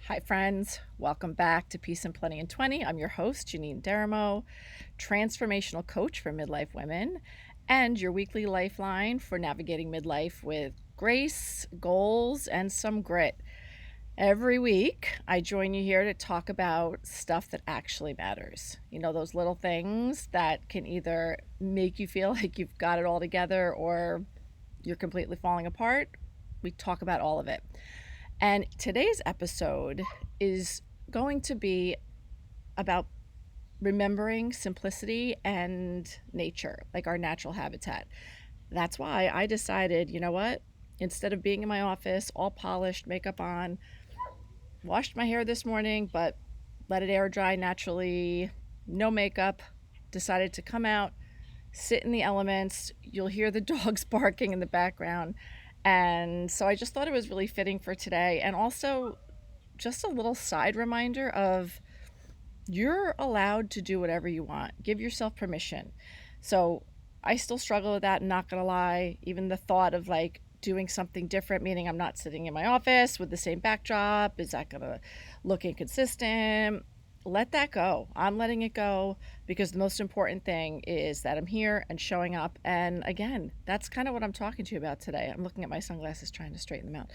Hi, friends. Welcome back to Peace and Plenty in 20. I'm your host, Janine Deramo, transformational coach for midlife women, and your weekly lifeline for navigating midlife with grace, goals, and some grit. Every week, I join you here to talk about stuff that actually matters. You know, those little things that can either make you feel like you've got it all together or you're completely falling apart. We talk about all of it. And today's episode is going to be about remembering simplicity and nature, like our natural habitat. That's why I decided, you know what? Instead of being in my office, all polished, makeup on, washed my hair this morning, but let it air dry naturally, no makeup, decided to come out, sit in the elements. You'll hear the dogs barking in the background. And so I just thought it was really fitting for today. And also, just a little side reminder of you're allowed to do whatever you want. Give yourself permission. So I still struggle with that, not gonna lie. Even the thought of like doing something different, meaning I'm not sitting in my office with the same backdrop, is that gonna look inconsistent? Let that go. I'm letting it go because the most important thing is that I'm here and showing up. And again, that's kind of what I'm talking to you about today. I'm looking at my sunglasses trying to straighten them out.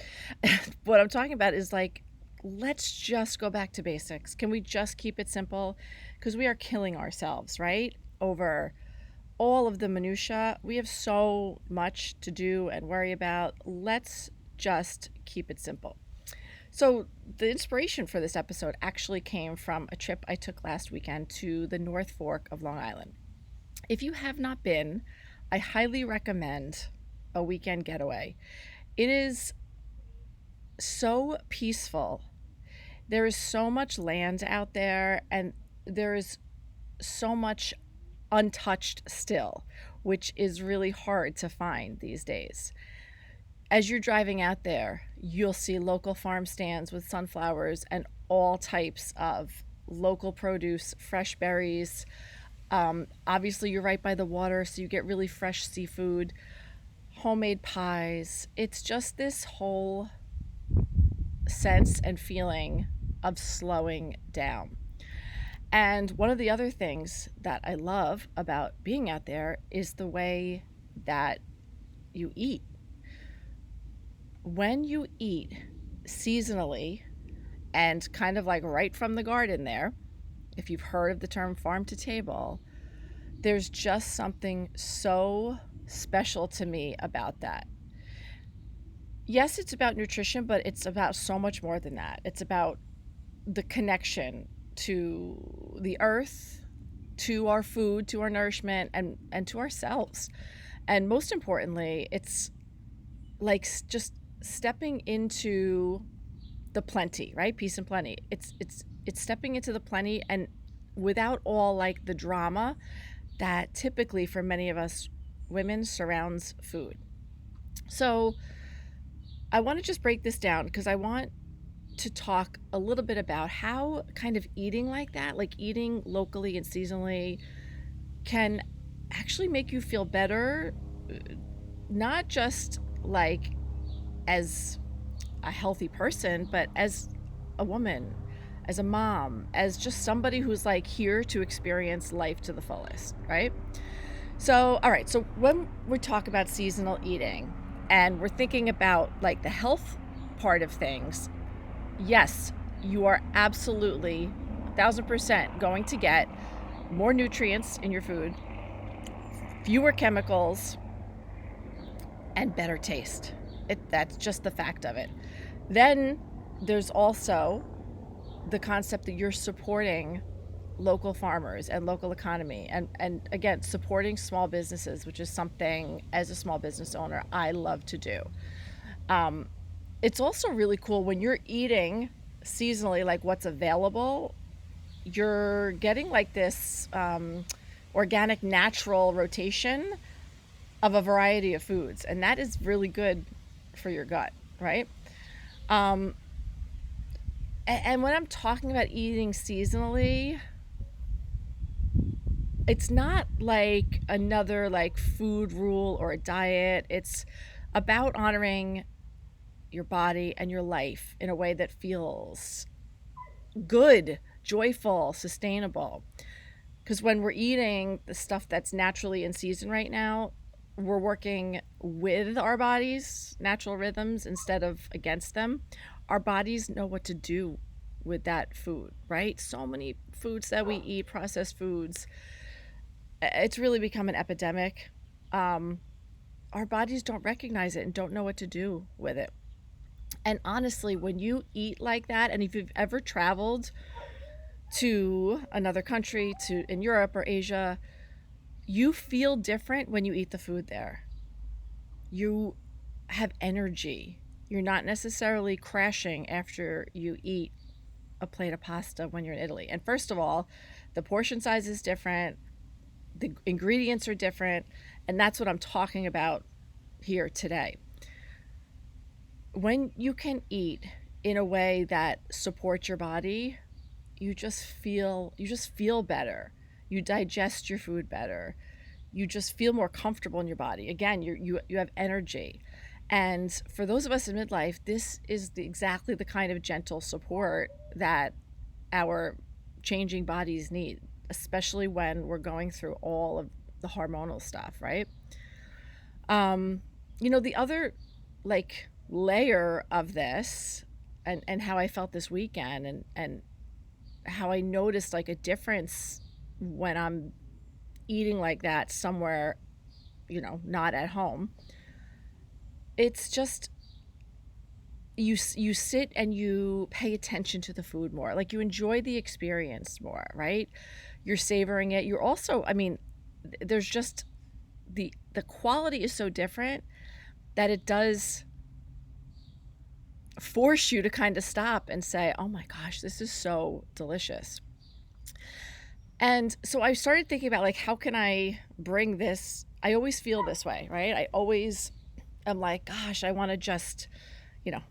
What I'm talking about is like, let's just go back to basics. Can we just keep it simple? Because we are killing ourselves, right? Over all of the minutia. We have so much to do and worry about. Let's just keep it simple. So, the inspiration for this episode actually came from a trip I took last weekend to the North Fork of Long Island. If you have not been, I highly recommend a weekend getaway. It is so peaceful. There is so much land out there, and there is so much untouched still, which is really hard to find these days. As you're driving out there, you'll see local farm stands with sunflowers and all types of local produce, fresh berries. Obviously, you're right by the water, so you get really fresh seafood, homemade pies. It's just this whole sense and feeling of slowing down. And one of the other things that I love about being out there is the way that you eat. When you eat seasonally and kind of like right from the garden there, if you've heard of the term farm to table, there's just something so special to me about that. Yes, it's about nutrition, but it's about so much more than that. It's about the connection to the earth, to our food, to our nourishment, and to ourselves. And most importantly, it's like just stepping into the plenty, right? Peace and plenty. It's stepping into the plenty, and without all like the drama that typically for many of us women surrounds food. So I want to just break this down because I want to talk a little bit about how kind of eating like that, like eating locally and seasonally, can actually make you feel better, not just like as a healthy person, but as a woman, as a mom, as just somebody who's like here to experience life to the fullest, right? So, all right, so when we talk about seasonal eating and we're thinking about like the health part of things, yes, you are absolutely 1,000% going to get more nutrients in your food, fewer chemicals, and better taste. That's just the fact of it. Then there's also the concept that you're supporting local farmers and local economy, and again, supporting small businesses, which is something as a small business owner I love to do. It's also really cool when you're eating seasonally, like what's available, you're getting like this organic, natural rotation of a variety of foods. And that is really good for your gut, right? Um, and when I'm talking about eating seasonally, it's not like another like food rule or a diet. It's about honoring your body and your life in a way that feels good, joyful, sustainable. Because when we're eating the stuff that's naturally in season right now, we're working with our bodies' natural rhythms instead of against them. Our bodies know what to do with that food, right? So many foods that we eat, processed foods, it's really become an epidemic. Um, our bodies don't recognize it and don't know what to do with it. And honestly, when you eat like that, and if you've ever traveled to another country, to in Europe or Asia, you feel different when you eat the food there. You have energy. You're not necessarily crashing after you eat a plate of pasta when you're in Italy. And first of all, the portion size is different, the ingredients are different, and that's what I'm talking about here today. When you can eat in a way that supports your body, you just feel better. You digest your food better. You just feel more comfortable in your body. Again, you have energy. And for those of us in midlife, this is exactly the kind of gentle support that our changing bodies need, especially when we're going through all of the hormonal stuff, right? Um, the other like layer of this, and how I felt this weekend, and how I noticed like a difference when I'm eating like that somewhere, not at home. It's just you sit and you pay attention to the food more. Like you enjoy the experience more, right? You're savoring it. You're also, I mean, there's just the quality is so different that it does force you to kind of stop and say, "Oh my gosh, this is so delicious." And so I started thinking about like how can I bring this. I always feel this way, right? I always am like, gosh, I want to just, you know,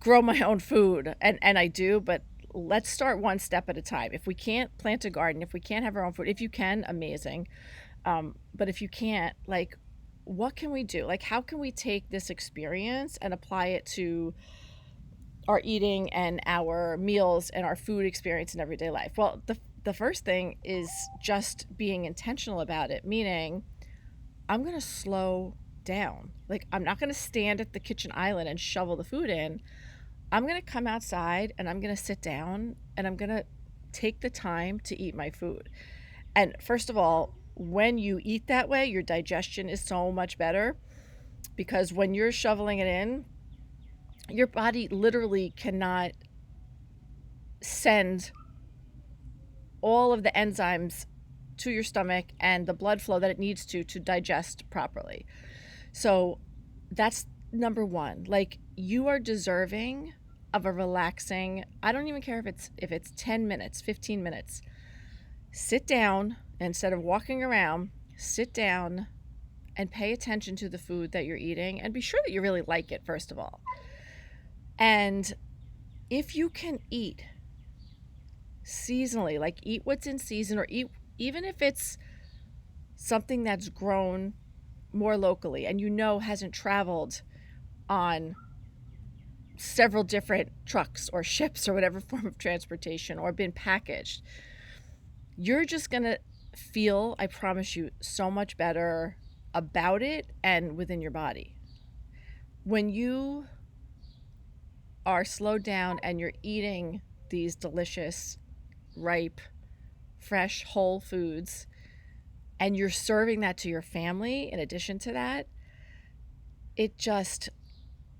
grow my own food. And I do, but let's start one step at a time. If we can't plant a garden, if we can't have our own food, if you can, amazing. But if you can't, like, what can we do? Like, how can we take this experience and apply it to our eating and our meals and our food experience in everyday life? Well, the first thing is just being intentional about it, meaning I'm going to slow down. Like, I'm not going to stand at the kitchen island and shovel the food in. I'm going to come outside and I'm going to sit down and I'm going to take the time to eat my food. And first of all, when you eat that way, your digestion is so much better, because when you're shoveling it in, your body literally cannot send all of the enzymes to your stomach and the blood flow that it needs to digest properly. So that's number one. Like, you are deserving of a relaxing, I don't even care if it's 10 minutes, 15 minutes. Sit down instead of walking around, sit down and pay attention to the food that you're eating and be sure that you really like it, first of all. And if you can eat seasonally, like eat what's in season, or eat even if it's something that's grown more locally and hasn't traveled on several different trucks or ships or whatever form of transportation or been packaged, you're just going to feel, I promise you, so much better about it and within your body. When you are slowed down and you're eating these delicious, ripe, fresh, whole foods, and you're serving that to your family in addition to that, it just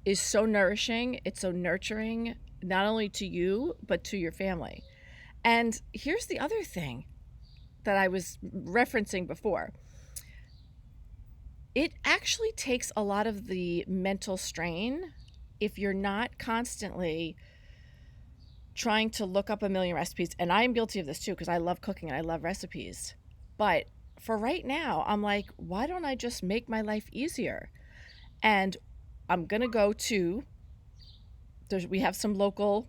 is so nourishing. It's so nurturing, not only to you, but to your family. And here's the other thing that I was referencing before. It actually takes a lot of the mental strain if you're not constantly trying to look up a million recipes. And I'm guilty of this too, because I love cooking and I love recipes. But for right now, I'm like, why don't I just make my life easier? And I'm going to go to, we have some local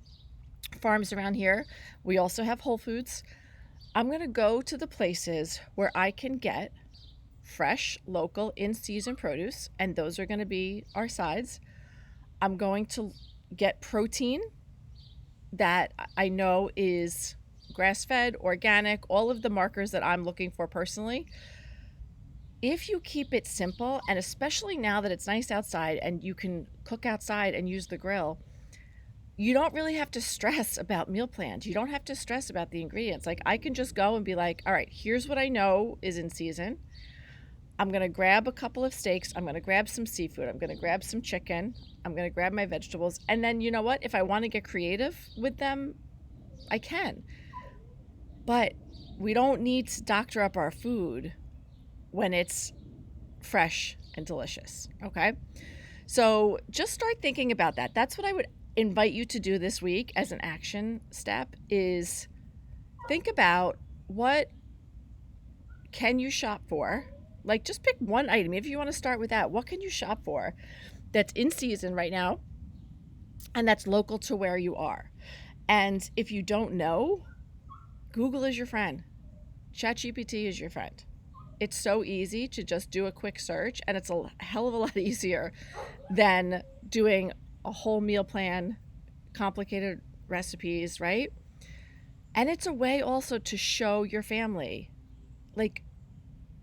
farms around here. We also have Whole Foods. I'm going to go to the places where I can get fresh, local, in-season produce, and those are going to be our sides. I'm going to get protein that I know is grass-fed, organic, all of the markers that I'm looking for personally. If you keep it simple, and especially now that it's nice outside and you can cook outside and use the grill, you don't really have to stress about meal plans. You don't have to stress about the ingredients. Like, I can just go and be like, all right, here's what I know is in season. I'm going to grab a couple of steaks. I'm going to grab some seafood. I'm going to grab some chicken. I'm going to grab my vegetables. And then, you know what? If I want to get creative with them, I can. But we don't need to doctor up our food when it's fresh and delicious, okay? So just start thinking about that. That's what I would invite you to do this week as an action step, is think about what can you shop for. Like, just pick one item. If you want to start with that, what can you shop for that's in season right now and that's local to where you are? And if you don't know, Google is your friend. ChatGPT is your friend. It's so easy to just do a quick search, and it's a hell of a lot easier than doing a whole meal plan, complicated recipes, right? And it's a way also to show your family, like,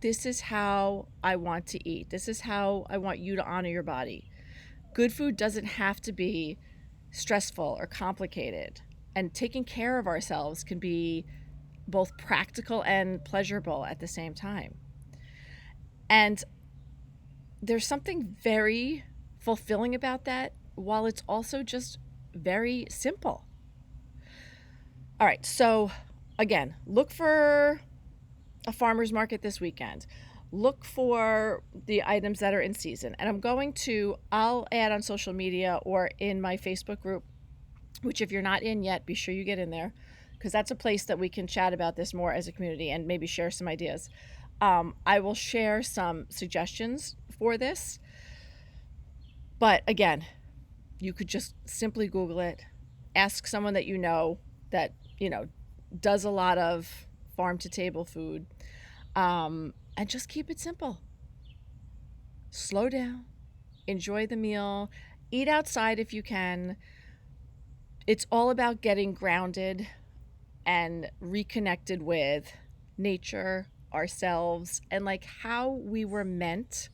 this is how I want to eat. This is how I want you to honor your body. Good food doesn't have to be stressful or complicated. And taking care of ourselves can be both practical and pleasurable at the same time. And there's something very fulfilling about that, while it's also just very simple. All right, so again, look for a farmer's market this weekend. Look for the items that are in season. And I'll add on social media or in my Facebook group, which if you're not in yet, be sure you get in there, because that's a place that we can chat about this more as a community and maybe share some ideas. I will share some suggestions for this. But again, you could just simply Google it, ask someone that that, does a lot of farm to table food, and just keep it simple. Slow down, enjoy the meal, eat outside if you can. It's all about getting grounded and reconnected with nature, ourselves, and like how we were meant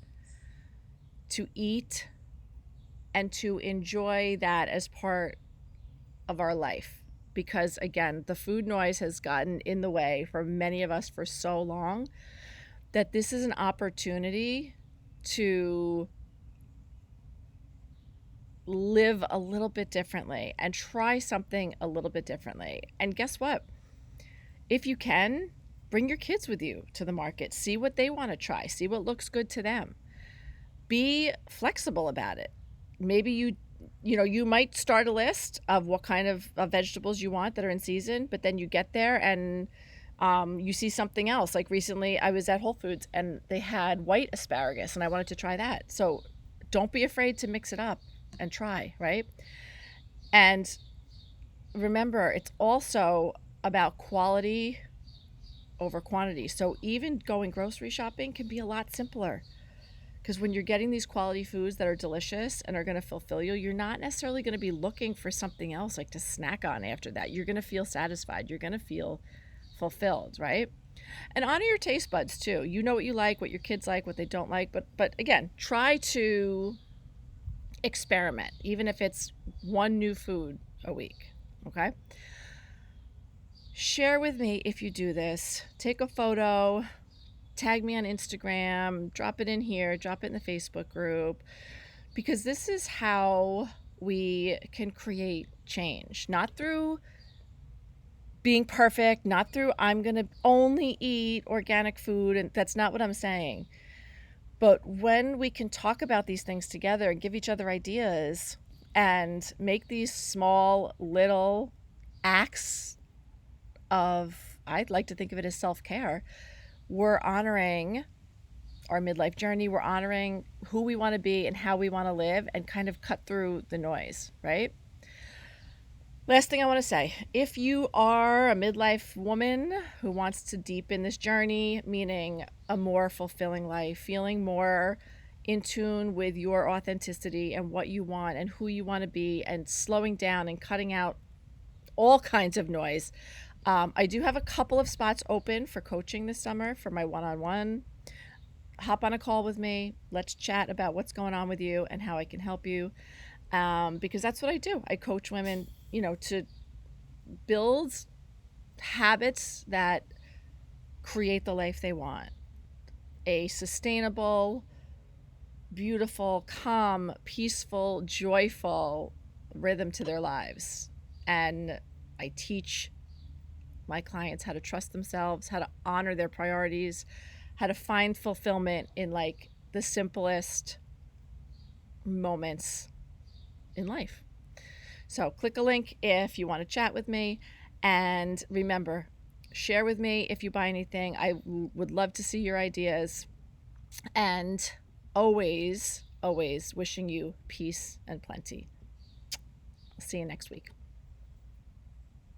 to eat and to enjoy that as part of our life. Because again, the food noise has gotten in the way for many of us for so long that this is an opportunity to live a little bit differently and try something a little bit differently. And guess what? If you can, bring your kids with you to the market. See what they want to try. See what looks good to them. Be flexible about it. Maybe you might start a list of what kind of vegetables you want that are in season, but then you get there and you see something else. Like recently I was at Whole Foods and they had white asparagus and I wanted to try that. So don't be afraid to mix it up and try, right? And remember, it's also about quality over quantity. So even going grocery shopping can be a lot simpler, because when you're getting these quality foods that are delicious and are going to fulfill you, you're not necessarily going to be looking for something else like to snack on after that. You're going to feel satisfied. You're going to feel fulfilled, right? And honor your taste buds too. You know what you like, what your kids like, what they don't like. But again, try to experiment, even if it's one new food a week, okay? Share with me if you do this. Take a photo, tag me on Instagram, drop it in here, drop it in the Facebook group, because this is how we can create change. Not through being perfect, not through I'm going to only eat organic food, and that's not what I'm saying. But when we can talk about these things together and give each other ideas and make these small little acts of, I'd like to think of it as self-care, we're honoring our midlife journey. We're honoring who we want to be and how we want to live, and kind of cut through the noise, right? Last thing I want to say, if you are a midlife woman who wants to deepen this journey, meaning a more fulfilling life, feeling more in tune with your authenticity and what you want and who you want to be, and slowing down and cutting out all kinds of noise. I do have a couple of spots open for coaching this summer for my one-on-one. Hop on a call with me. Let's chat about what's going on with you and how I can help you. Because that's what I do. I coach women, to build habits that create the life they want. A sustainable, beautiful, calm, peaceful, joyful rhythm to their lives. And I teach my clients how to trust themselves, how to honor their priorities, how to find fulfillment in like the simplest moments in life. So click a link if you want to chat with me. And remember, share with me if you buy anything. I would love to see your ideas. And always, always wishing you peace and plenty. I'll see you next week.